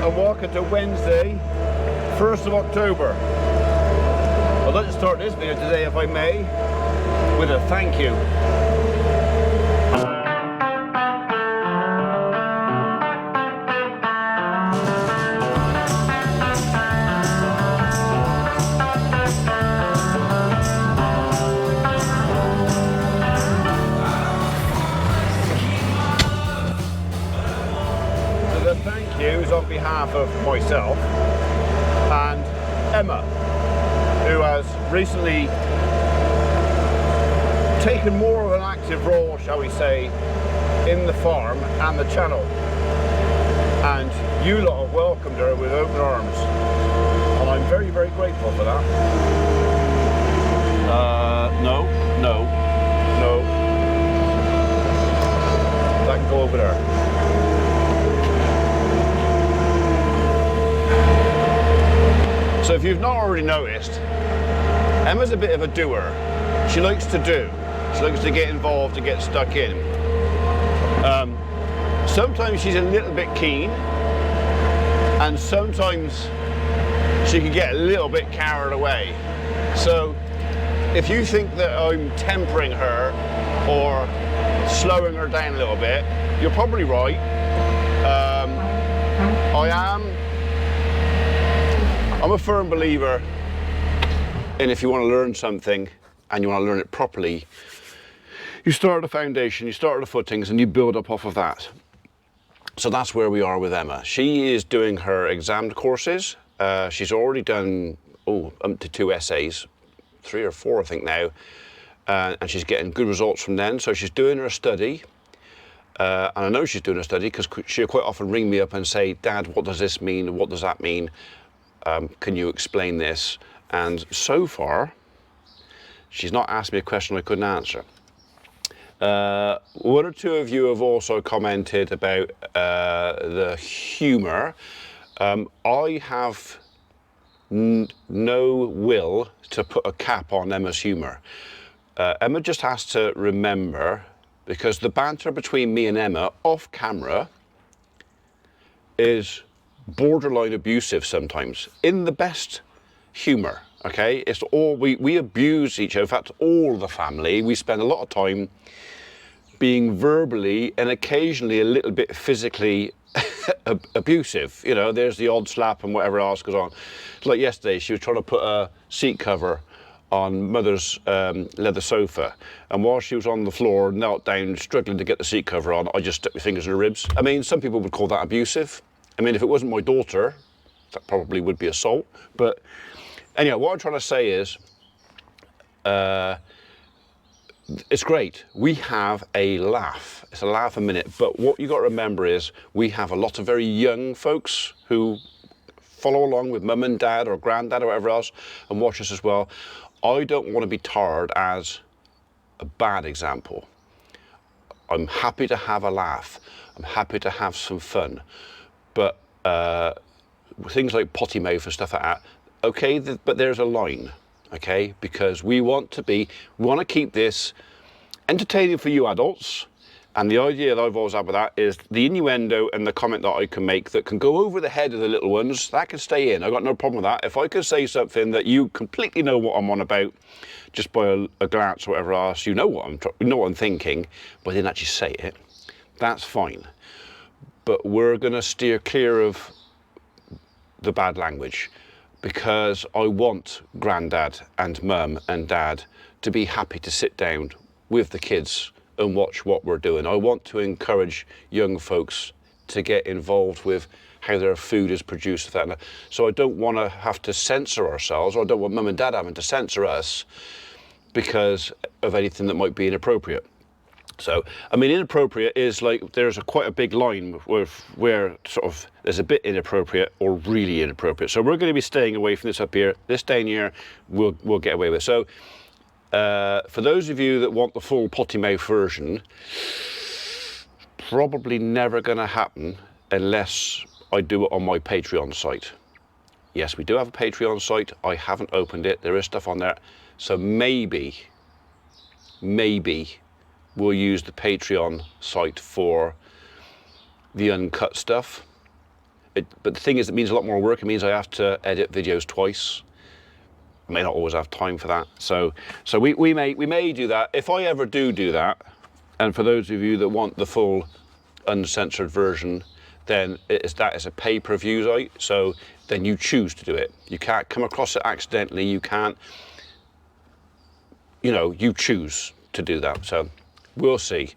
and welcome to Wednesday, 1st of October. I'd like to start this video today, if I may, with a thank you. The thank you is on behalf of myself and Emma, who has recently taken more of an active role, shall we say, in the farm and the channel. And you lot have welcomed her with open arms. And I'm very, very grateful for that. No. That can go over there. So if you've not already noticed, Emma's a bit of a doer. She likes to do. She likes to get involved, to get stuck in. Sometimes she's a little bit keen, and sometimes she can get a little bit carried away. So if you think that I'm tempering her or slowing her down a little bit, you're probably right. I'm a firm believer in, if you want to learn something and you want to learn it properly, you start at the foundation, you start at the footings, and you build up off of that. So that's where we are with Emma. She is doing her exam courses. She's already done up to 2 essays, 3 or 4 I think now, and she's getting good results from them. So she's doing her study, and I know she's doing her study because she'll quite often ring me up and say, "Dad, what does this mean? What does that mean? Can you explain this?" And so far, she's not asked me a question I couldn't answer. 1 or 2 of you have also commented about the humour. I have no will to put a cap on Emma's humour. Emma just has to remember, because the banter between me and Emma off camera is borderline abusive sometimes, in the best humour, okay? It's all, we abuse each other. In fact, all the family, we spend a lot of time being verbally and occasionally a little bit physically abusive. You know, there's the odd slap and whatever else goes on. Like yesterday, she was trying to put a seat cover on Mother's leather sofa, and while she was on the floor, knelt down, struggling to get the seat cover on, I just stuck my fingers in her ribs. I mean, some people would call that abusive. I mean, if it wasn't my daughter, that probably would be assault. But anyhow, what I'm trying to say is, it's great. We have a laugh. It's a laugh a minute. But what you got to remember is we have a lot of very young folks who follow along with mum and dad or granddad or whatever else and watch us as well. I don't want to be tarred as a bad example. I'm happy to have a laugh. I'm happy to have some fun. But things like potty mouth and stuff like that, okay, but there's a line, okay? Because we want to keep this entertaining for you adults. And the idea that I've always had with that is the innuendo and the comment that I can make that can go over the head of the little ones, that can stay in. I've got no problem with that. If I can say something that you completely know what I'm on about, just by a glance or whatever else, you know what I'm thinking, but I didn't actually say it, that's fine. But we're going to steer clear of the bad language, because I want granddad and mum and dad to be happy to sit down with the kids and watch what we're doing. I want to encourage young folks to get involved with how their food is produced. So I don't want to have to censor ourselves, or I don't want mum and dad having to censor us because of anything that might be inappropriate. So, I mean, inappropriate is like, there's quite a big line where sort of there's a bit inappropriate or really inappropriate. So we're going to be staying away from this up here. This down here, we'll get away with. So, for those of you that want the full potty mouth version, probably never going to happen unless I do it on my Patreon site. Yes, we do have a Patreon site. I haven't opened it. There is stuff on there. So maybe we'll use the Patreon site for the uncut stuff. But the thing is, it means a lot more work. It means I have to edit videos twice. I may not always have time for that. So we may do that. If I ever do that, and for those of you that want the full uncensored version, then that is a pay-per-view site. So then you choose to do it. You can't come across it accidentally. You can't, you know, you choose to do that. So we'll see.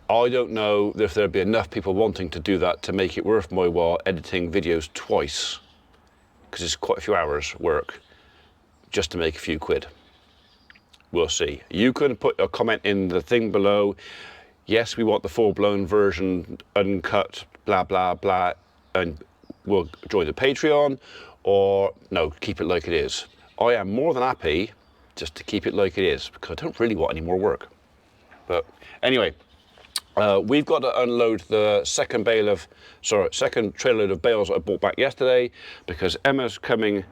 I don't know if there'll be enough people wanting to do that to make it worth my while editing videos twice, because it's quite a few hours work just to make a few quid. We'll see. You can put a comment in the thing below. Yes, we want the full-blown version, uncut, blah, blah, blah, and we'll join the Patreon, or no, keep it like it is. I am more than happy just to keep it like it is, because I don't really want any more work. But anyway, we've got to unload the second trailer load of bales I bought back yesterday, because Emma's coming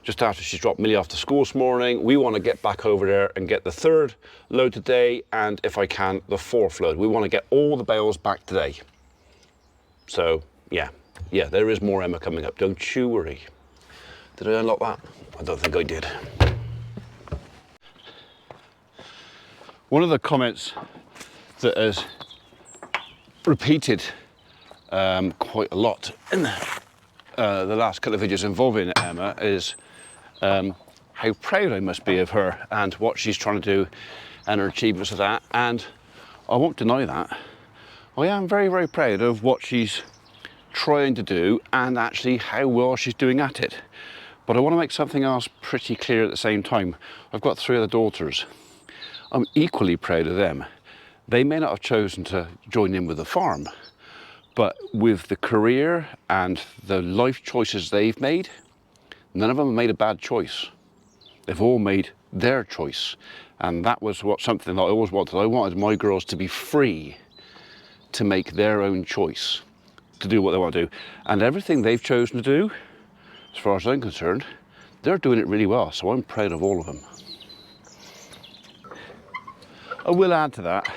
just after she's dropped Millie off to school this morning. We want to get back over there and get the third load today, and if I can, the fourth load. We want to get all the bales back today. So yeah, there is more Emma coming up, don't you worry. Did I unlock that? I don't think I did. One of the comments that has repeated quite a lot in the last couple of videos involving Emma is how proud I must be of her and what she's trying to do and her achievements of that. And I won't deny that. I am very, very proud of what she's trying to do and actually how well she's doing at it. But I want to make something else pretty clear at the same time. I've got 3 other daughters. I'm equally proud of them. They may not have chosen to join in with the farm, but with the career and the life choices they've made, none of them have made a bad choice. They've all made their choice. And that was something that I always wanted. I wanted my girls to be free to make their own choice, to do what they want to do. And everything they've chosen to do, as far as I'm concerned, they're doing it really well. So I'm proud of all of them. I will add to that,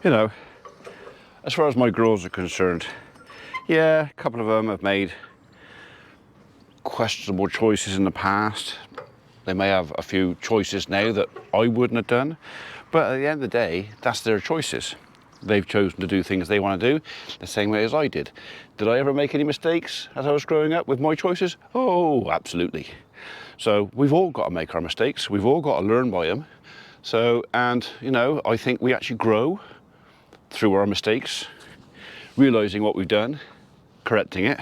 you know, as far as my girls are concerned, yeah, a couple of them have made questionable choices in the past. They may have a few choices now that I wouldn't have done, but at the end of the day, that's their choices. They've chosen to do things they want to do the same way as I did. Did I ever make any mistakes as I was growing up with my choices? Oh, absolutely. So we've all got to make our mistakes. We've all got to learn by them. So, and you know, I think we actually grow through our mistakes, realizing what we've done, correcting it,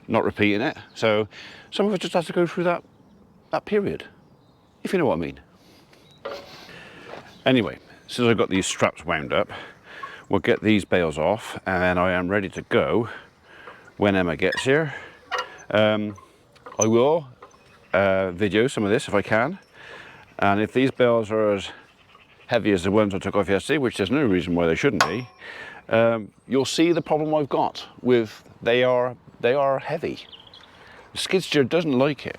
not repeating it. So some of us just have to go through that period, if you know what I mean. Anyway, as soon as I've got these straps wound up, we'll get these bales off, and then I am ready to go when Emma gets here. I will video some of this if I can. And if these bales are as heavy as the ones I took off yesterday, which there's no reason why they shouldn't be, you'll see the problem I've got with they are heavy. The Skidster doesn't like it.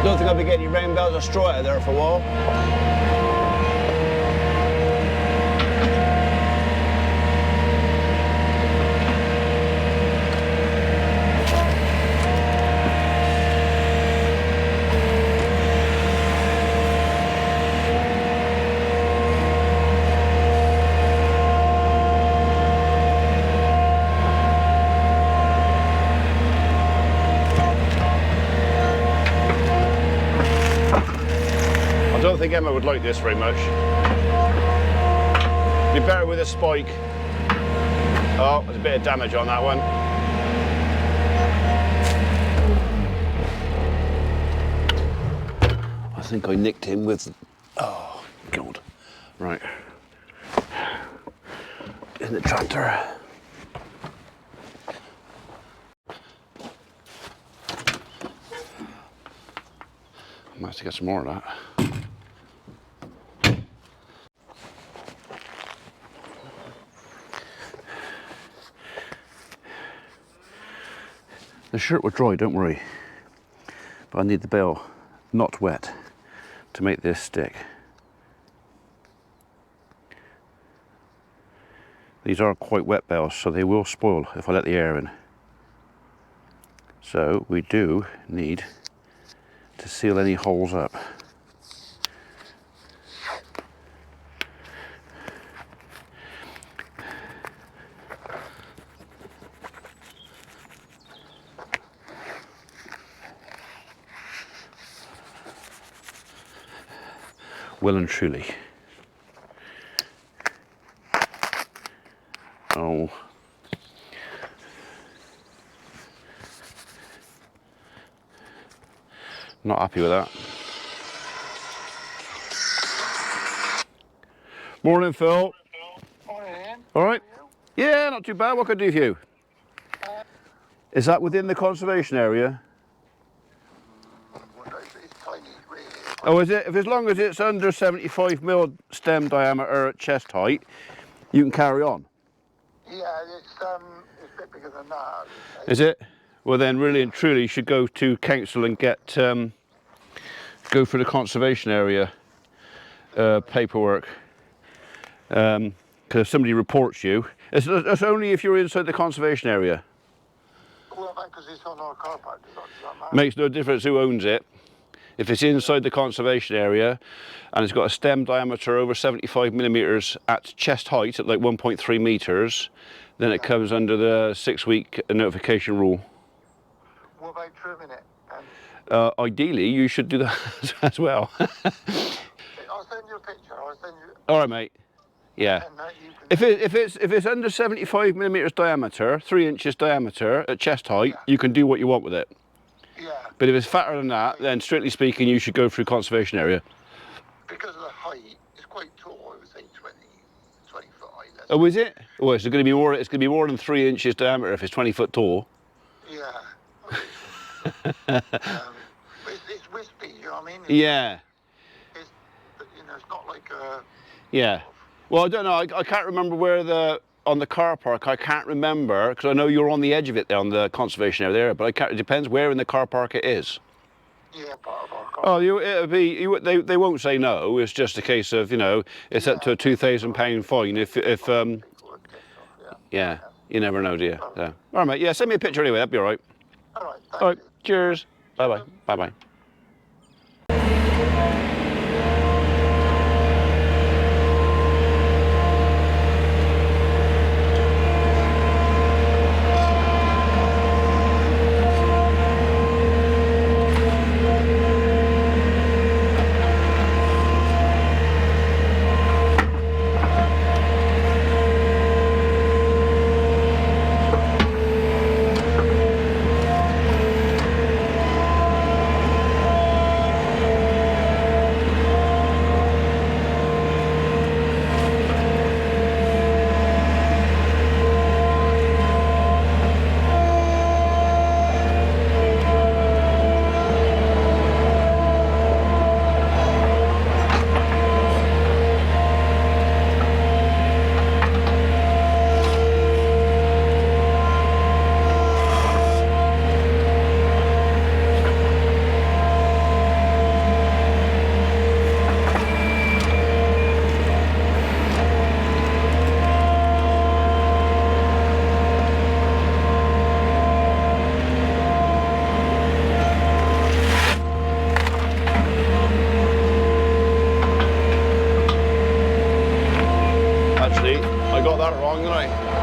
Don't think I'll be getting any rain belts or straw out of there for a while. I don't think Emma would like this very much. Be better with a spike. Oh, there's a bit of damage on that one. I think I nicked him with... Oh, God. Right. In the tractor. I might have to get some more of that. The shirt will dry, don't worry, but I need the bale not wet to make this stick. These are quite wet bales, so they will spoil if I let the air in. So we do need to seal any holes up. Well and truly. Oh. Not happy with that. Morning, Phil. Morning, Ian. All right. Yeah, not too bad. What can I do for you? Is that within the conservation area? It's tiny, really. Oh, is it? If as long as it's under 75mm stem diameter at chest height, you can carry on. Yeah, it's a bit bigger than that. Is it? Well, then, really and truly, you should go to council and get go for the conservation area paperwork. Because if somebody reports you, it's only if you're inside the conservation area. Well, because it's on our car park, does that matter? Makes no difference who owns it. If it's inside the conservation area and it's got a stem diameter over 75mm at chest height at like 1.3 metres, then it comes under the 6-week notification rule. What about trimming it? Ideally, you should do that as well. I'll send you a picture. I'll send you. All right, mate. Yeah. If it's under 75mm diameter, 3 inches diameter at chest height, you can do what you want with it. Yeah. But if it's fatter than that, then strictly speaking, you should go through conservation area. Because of the height, it's quite tall. I would say 25. Oh, is it? Oh, it's going to be more. It's going to be more than 3 inches diameter if it's 20 foot tall. Yeah. It's wispy. You know what I mean? Yeah. It's it's not like a. Yeah. Well, I don't know. I can't remember where on the car park. I can't remember because I know you're on the edge of it there on the conservation area there. But it depends where in the car park it is. Yeah, part of our car. Oh, it'll be. They won't say no. It's just a case of it's up to a £2,000 fine if yeah. You never know, do you? So. All right, mate. Yeah, send me a picture anyway. That'd be all right. All right. All right. Cheers. Bye bye. Bye bye. wrong, did I?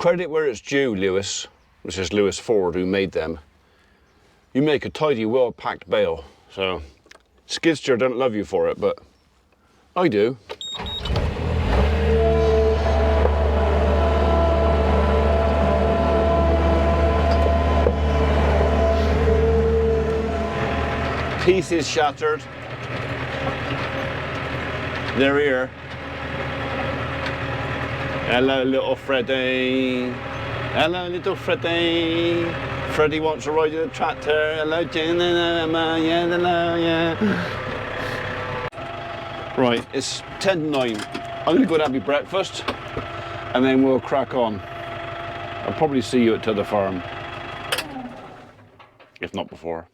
Credit where it's due, Lewis, which is Lewis Ford who made them. You make a tidy, well-packed bale. So, Skidster don't love you for it, but I do. Pieces shattered. They're here. Hello, little Freddie. Hello, little Freddie. Freddie wants to ride the tractor. Hello, Jen and Emma. Yeah, hello, yeah. Right, it's 10 to 9. I'm going to go and have my breakfast and then we'll crack on. I'll probably see you at the farm, if not before.